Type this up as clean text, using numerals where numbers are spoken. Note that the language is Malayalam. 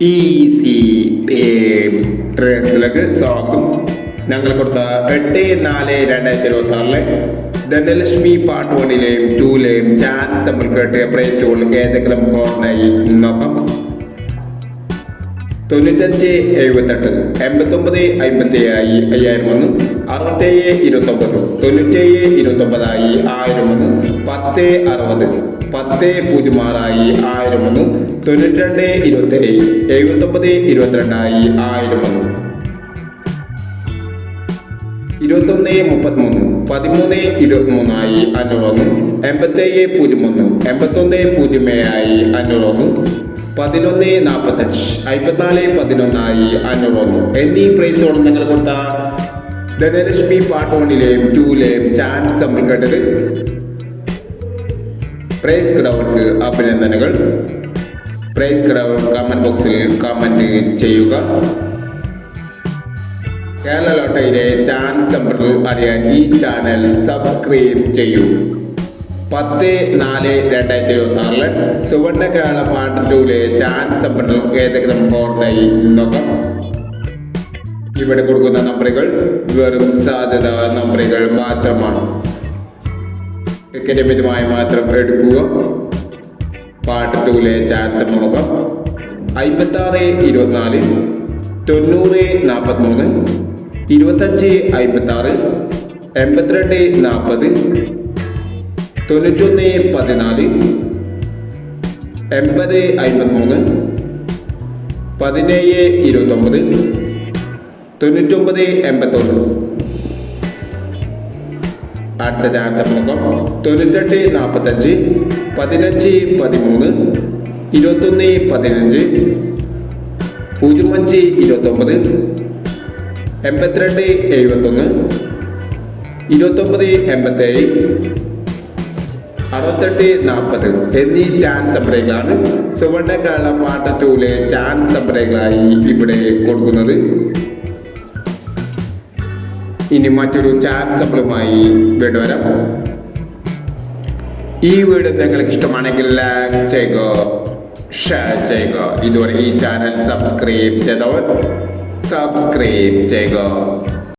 ഈസി ടേംസ് ട്രേസിലേക്ക് സ്വാഗതം. ഞങ്ങൾ കൊടുത്ത 8/4/2026 ധനലക്ഷ്മി പാർട്ട് 1ലെയും 2ലെയും ചാൻസ് നമ്മൾ കേട്ടിയ പ്രൈസുകൾ ഏതൊക്കെ നമുക്ക് ഓർമ്മയായി നോക്കാം. 95 78 89 57 5000 67 29 97 29 1000 10 60 10 06 1000 92 27 79 22 1000 21 33 13 23 501 87 01 81 07 501 11 45 54 11 501 എന്നീ പ്രൈസോളം നിങ്ങൾ കൊടുത്ത ധനലക്ഷ്മി പാർട്ട് 1ലെയും 2ലെയും ചാൻസ് നമ്മൾ കേട്ടത്. പ്രൈസ് കിടവർക്ക് അഭിനന്ദനങ്ങൾ. പ്രൈസ് കിടവർ കമന്റ് ബോക്സിൽ കമന്റ് ചെയ്യുക. കേരള ലോട്ടറിയിലെ ചാൻസ് നമ്പറുകൾ അറിയാൻ ഈ ചാനൽ സബ്സ്ക്രൈബ് ചെയ്യൂ. 10/4/2026 സുവർണ്ണ കേരള പാർട്ട് 2ലെ ചാൻസ് നമ്പറുകൾ ഏതൊക്കെ നമുക്ക് ഓർമ്മയായി നോക്കാം. ഇവിടെ കൊടുക്കുന്ന നമ്പറുകൾ വെറും സാധ്യത നമ്പറുകൾ മാത്രമാണ്. ടിക്കറ്റ് മാത്രം എടുക്കുക. പാർട്ട് 2ലെ ചാൻസ് നോക്കാം. 56 24 90 43 25 56 82 40 91 14 80 53 17 29 99 81. അടുത്ത ചാൻസ് നോക്കാം. 98 45 15 13 21 15 05 29 82 71 29 87 68 40 എന്നീ ചാൻസ് നമ്പറുകളാണ് സുവർണ്ണ കേരള പാർട്ട് 2ലെ ചാൻസ് നമ്പറുകളായി ഇവിടെ കൊടുക്കുന്നത്. ഇനി മറ്റൊരു ചാൻസ് നമ്പറുമായി വീണ്ടും വരാം. ഈ വീഡിയോ നിങ്ങൾക്ക് ഇഷ്ടമാണെങ്കിൽ ലൈക്ക് ചെയ്യുക, ഷെയർ ചെയ്യുക. ഇതുവരെ ഈ ചാനൽ സബ്സ്ക്രൈബ് ചെയ്തവർ സബ്സ്ക്രൈബ് ചെയ്യുക.